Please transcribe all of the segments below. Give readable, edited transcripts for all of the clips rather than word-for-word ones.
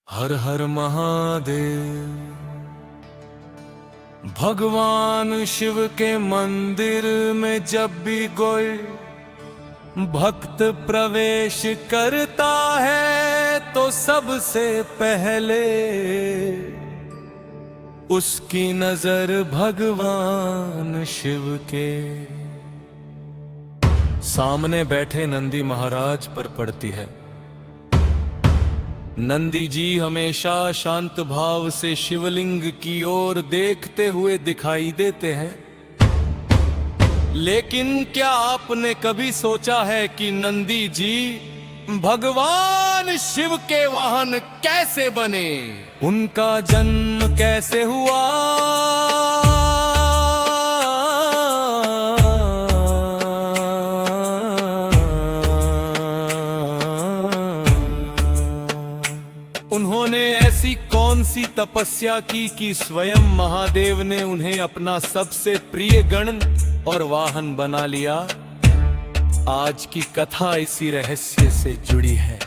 हर हर महादेव। भगवान शिव के मंदिर में जब भी कोई भक्त प्रवेश करता है तो सबसे पहले उसकी नजर भगवान शिव के सामने बैठे नंदी महाराज पर पड़ती है। नंदी जी हमेशा शांत भाव से शिवलिंग की ओर देखते हुए दिखाई देते हैं। लेकिन क्या आपने कभी सोचा है कि नंदी जी भगवान शिव के वाहन कैसे बने? उनका जन्म कैसे हुआ? उन्होंने ऐसी कौन सी तपस्या की कि स्वयं महादेव ने उन्हें अपना सबसे प्रिय गण और वाहन बना लिया? आज की कथा इसी रहस्य से जुड़ी है।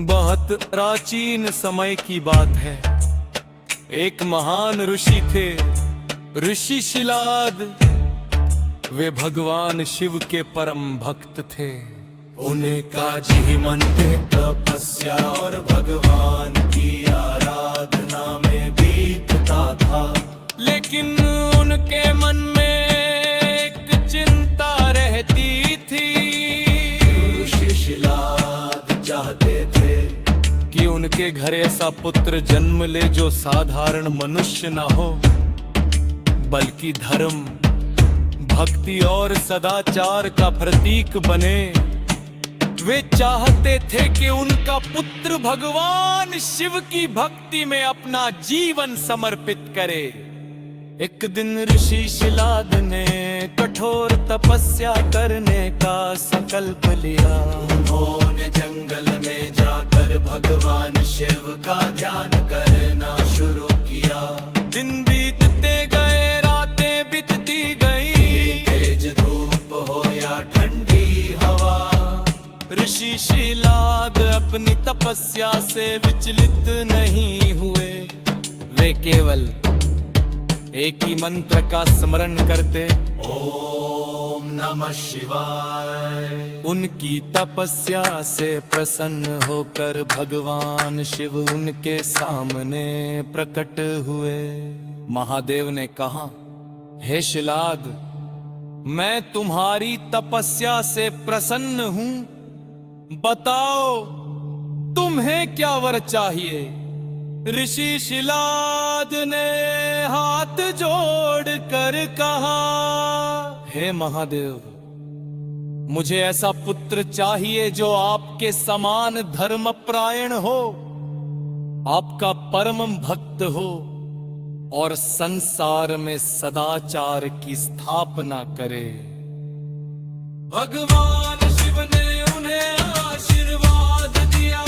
बहुत प्राचीन समय की बात है। एक महान ऋषि थे, ऋषि शिलाद। वे भगवान शिव के परम भक्त थे। उन्हें काज ही मन में तपस्या और भगवान की आराधना में बीतता था। लेकिन उनके मन में एक चिंता रहती थी। ऋषि शिलाद चाहते थे कि उनके घर ऐसा पुत्र जन्म ले जो साधारण मनुष्य ना हो, बल्कि धर्म, भक्ति और सदाचार का प्रतीक बने। वे चाहते थे कि उनका पुत्र भगवान शिव की भक्ति में अपना जीवन समर्पित करे। एक दिन ऋषि शिलाद ने कठोर तपस्या करने का संकल्प लिया। उन्होंने जंगल में जाकर भगवान शिव का ध्यान करना शुरू किया। दिन बीतते गए, रातें बीतती गई। तेज धूप हो या ठंडी हवा, ऋषि शिलाद अपनी तपस्या से विचलित नहीं हुए। वे केवल एक ही मंत्र का स्मरण करते, ओम नमः शिवाय। उनकी तपस्या से प्रसन्न होकर भगवान शिव उनके सामने प्रकट हुए। महादेव ने कहा, हे शिलाद, मैं तुम्हारी तपस्या से प्रसन्न हूं। बताओ तुम्हें क्या वर चाहिए? ऋषि शिलाद ने हाथ जोड़कर कहा, हे महादेव, मुझे ऐसा पुत्र चाहिए जो आपके समान धर्मपरायण हो, आपका परम भक्त हो और संसार में सदाचार की स्थापना करे। भगवान शिव ने उन्हें आशीर्वाद दिया।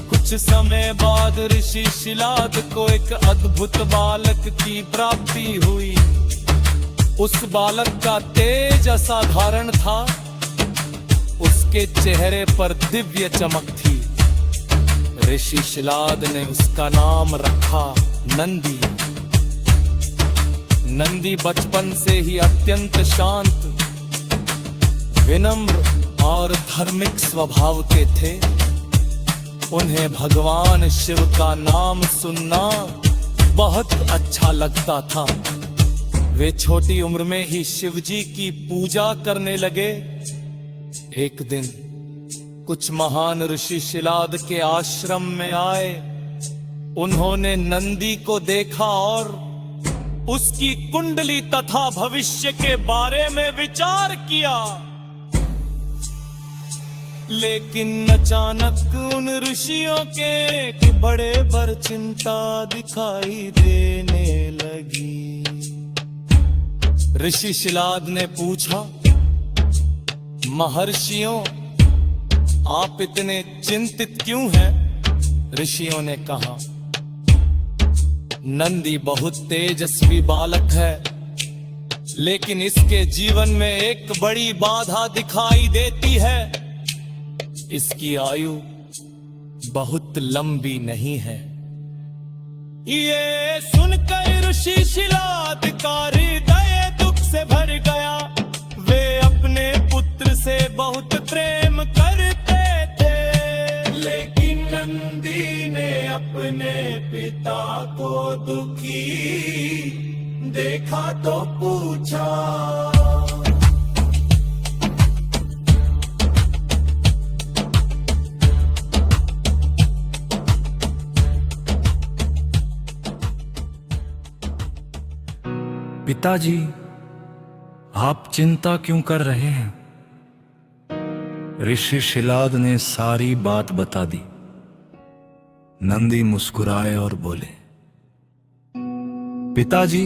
कुछ समय बाद ऋषि शिलाद को एक अद्भुत बालक की प्राप्ति हुई। उस बालक का तेज असाधारण था। उसके चेहरे पर दिव्य चमक थी। ऋषि शिलाद ने उसका नाम रखा नंदी। नंदी बचपन से ही अत्यंत शांत, विनम्र और धार्मिक स्वभाव के थे। उन्हें भगवान शिव का नाम सुनना बहुत अच्छा लगता था। वे छोटी उम्र में ही शिव जी की पूजा करने लगे। एक दिन कुछ महान ऋषि शिलाद के आश्रम में आए। उन्होंने नंदी को देखा और उसकी कुंडली तथा भविष्य के बारे में विचार किया। लेकिन अचानक उन ऋषियों के एक बड़े पर चिंता दिखाई देने लगी। ऋषि शिलाद ने पूछा, महर्षियों, आप इतने चिंतित क्यों हैं? ऋषियों ने कहा, नंदी बहुत तेजस्वी बालक है, लेकिन इसके जीवन में एक बड़ी बाधा दिखाई देती है। इसकी आयु बहुत लंबी नहीं है। ये सुनकर ऋषि शिलाधिकारी दया दुख से भर गया। वे अपने पुत्र से बहुत प्रेम करते थे, लेकिन नंदी ने अपने पिता को दुखी देखा तो पूछा, पिताजी, आप चिंता क्यों कर रहे हैं? ऋषि शिलाद ने सारी बात बता दी। नंदी मुस्कुराए और बोले, पिताजी,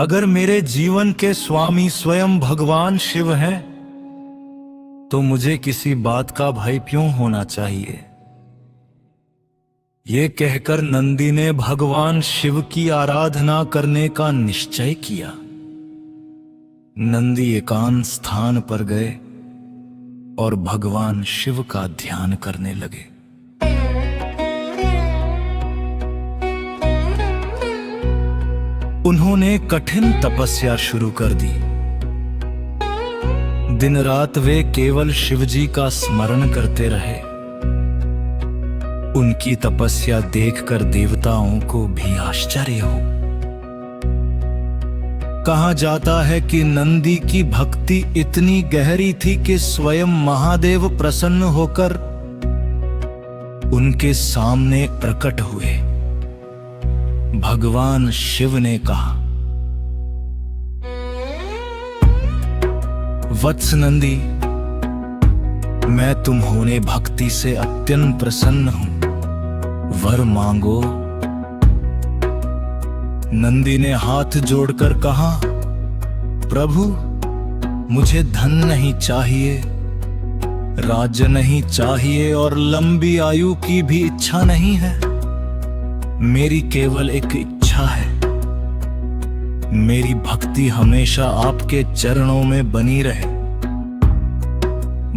अगर मेरे जीवन के स्वामी स्वयं भगवान शिव हैं, तो मुझे किसी बात का भय क्यों होना चाहिए? ये कहकर नंदी ने भगवान शिव की आराधना करने का निश्चय किया। नंदी एकांत स्थान पर गए और भगवान शिव का ध्यान करने लगे। उन्होंने कठिन तपस्या शुरू कर दी। दिन रात वे केवल शिवजी का स्मरण करते रहे। उनकी तपस्या देखकर देवताओं को भी आश्चर्य हो। कहा जाता है कि नंदी की भक्ति इतनी गहरी थी कि स्वयं महादेव प्रसन्न होकर उनके सामने प्रकट हुए। भगवान शिव ने कहा, वत्स नंदी, मैं तुम्हारे भक्ति से अत्यंत प्रसन्न हूं। वर मांगो। नंदी ने हाथ जोड़कर कहा, प्रभु, मुझे धन नहीं चाहिए, राज्य नहीं चाहिए और लंबी आयु की भी इच्छा नहीं है। मेरी केवल एक इच्छा है, मेरी भक्ति हमेशा आपके चरणों में बनी रहे।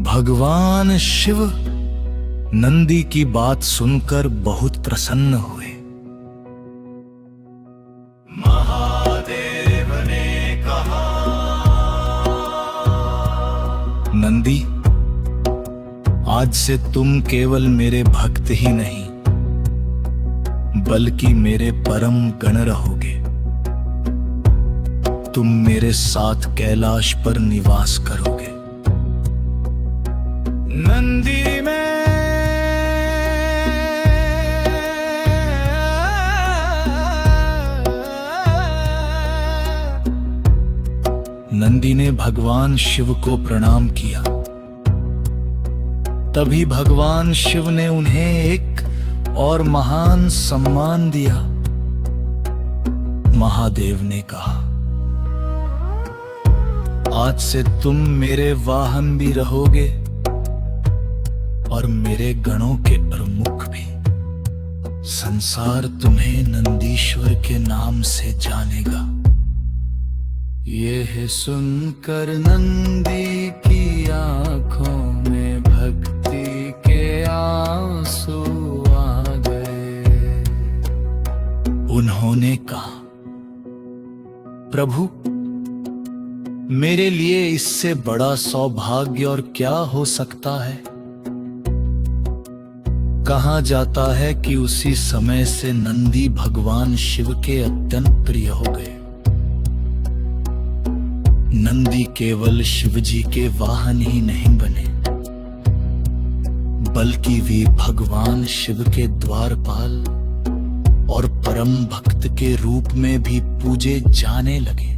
भगवान शिव नंदी की बात सुनकर बहुत प्रसन्न हुए। महादेव ने कहा, नंदी, आज से तुम केवल मेरे भक्त ही नहीं, बल्कि मेरे परम गण रहोगे। तुम मेरे साथ कैलाश पर निवास करोगे। नंदी में नंदी ने भगवान शिव को प्रणाम किया। तभी भगवान शिव ने उन्हें एक और महान सम्मान दिया। महादेव ने कहा, आज से तुम मेरे वाहन भी रहोगे और मेरे गणों के प्रमुख भी। संसार तुम्हें नंदीश्वर के नाम से जानेगा। यह सुनकर नंदी की आंखों में भक्ति के आंसू आ गए। उन्होंने कहा, प्रभु, मेरे लिए इससे बड़ा सौभाग्य और क्या हो सकता है। कहा जाता है कि उसी समय से नंदी भगवान शिव के अत्यंत प्रिय हो गए। नंदी केवल शिवजी के वाहन ही नहीं बने, बल्कि वे भगवान शिव के द्वारपाल और परम भक्त के रूप में भी पूजे जाने लगे।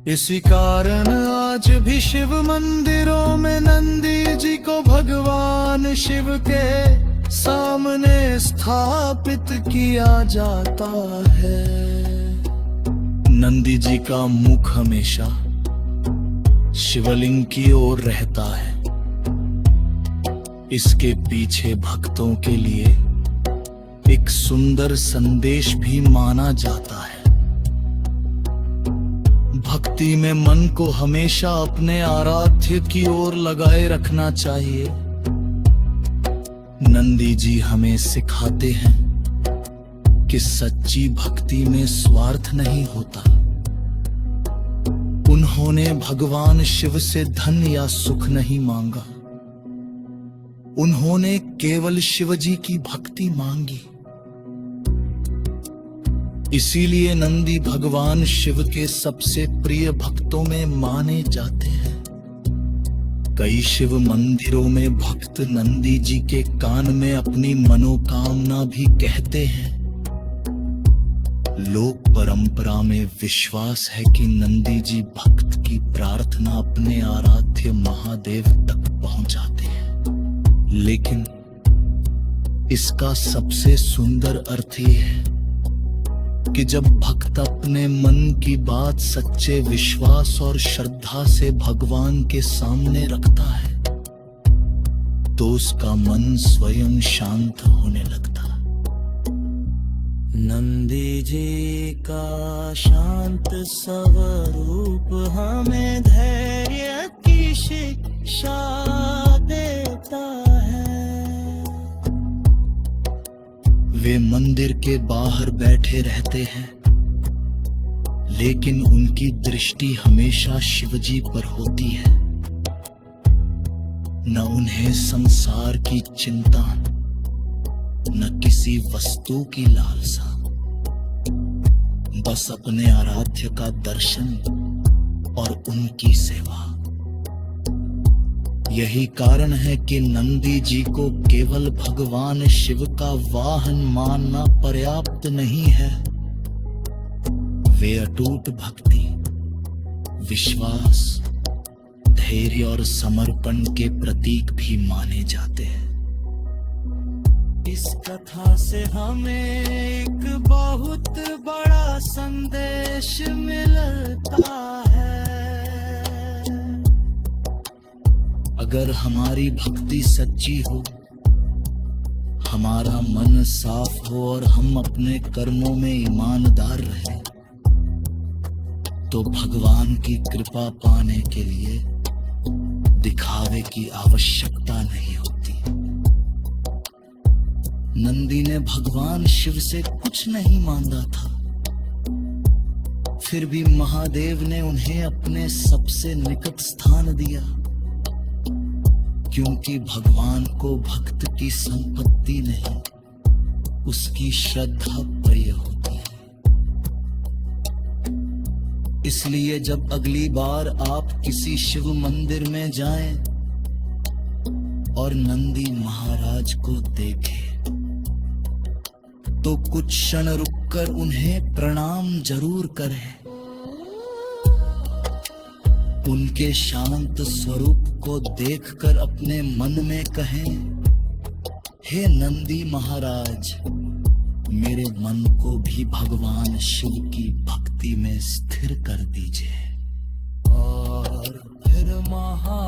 इसी कारण आज भी शिव मंदिरों में नंदी जी को भगवान शिव के सामने स्थापित किया जाता है। नंदी जी का मुख हमेशा शिवलिंग की ओर रहता है। इसके पीछे भक्तों के लिए एक सुंदर संदेश भी माना जाता है। भक्ति में मन को हमेशा अपने आराध्य की ओर लगाए रखना चाहिए। नंदी जी हमें सिखाते हैं कि सच्ची भक्ति में स्वार्थ नहीं होता। उन्होंने भगवान शिव से धन या सुख नहीं मांगा, उन्होंने केवल शिव जी की भक्ति मांगी। इसीलिए नंदी भगवान शिव के सबसे प्रिय भक्तों में माने जाते हैं। कई शिव मंदिरों में भक्त नंदी जी के कान में अपनी मनोकामना भी कहते हैं। लोक परंपरा में विश्वास है कि नंदी जी भक्त की प्रार्थना अपने आराध्य महादेव तक पहुंचाते हैं। लेकिन इसका सबसे सुंदर अर्थ ये है कि जब भक्त अपने मन की बात सच्चे विश्वास और श्रद्धा से भगवान के सामने रखता है तो उसका मन स्वयं शांत होने लगता है। नंदी जी का शांत स्वरूप हमें धैर्य की शिक्षा देता है। वे मंदिर के बाहर बैठे रहते हैं, लेकिन उनकी दृष्टि हमेशा शिवजी पर होती है। न उन्हें संसार की चिंता, न किसी वस्तु की लालसा, बस अपने आराध्य का दर्शन और उनकी सेवा। यही कारण है कि नंदी जी को केवल भगवान शिव का वाहन मानना पर्याप्त नहीं है। वे अटूट भक्ति, विश्वास, धैर्य और समर्पण के प्रतीक भी माने जाते हैं। इस कथा से हमें एक बहुत बड़ा संदेश मिलता है। अगर हमारी भक्ति सच्ची हो, हमारा मन साफ हो और हम अपने कर्मों में ईमानदार रहें, तो भगवान की कृपा पाने के लिए दिखावे की आवश्यकता नहीं होती। नंदी ने भगवान शिव से कुछ नहीं मांगा था, फिर भी महादेव ने उन्हें अपने सबसे निकट स्थान दिया, क्योंकि भगवान को भक्त की संपत्ति नहीं, उसकी श्रद्धा प्रिय होती है। इसलिए जब अगली बार आप किसी शिव मंदिर में जाएं और नंदी महाराज को देखें, तो कुछ क्षण रुककर उन्हें प्रणाम जरूर करें। उनके शांत स्वरूप को देखकर अपने मन में कहें, हे नंदी महाराज, मेरे मन को भी भगवान शिव की भक्ति में स्थिर कर दीजिए। और फिर महा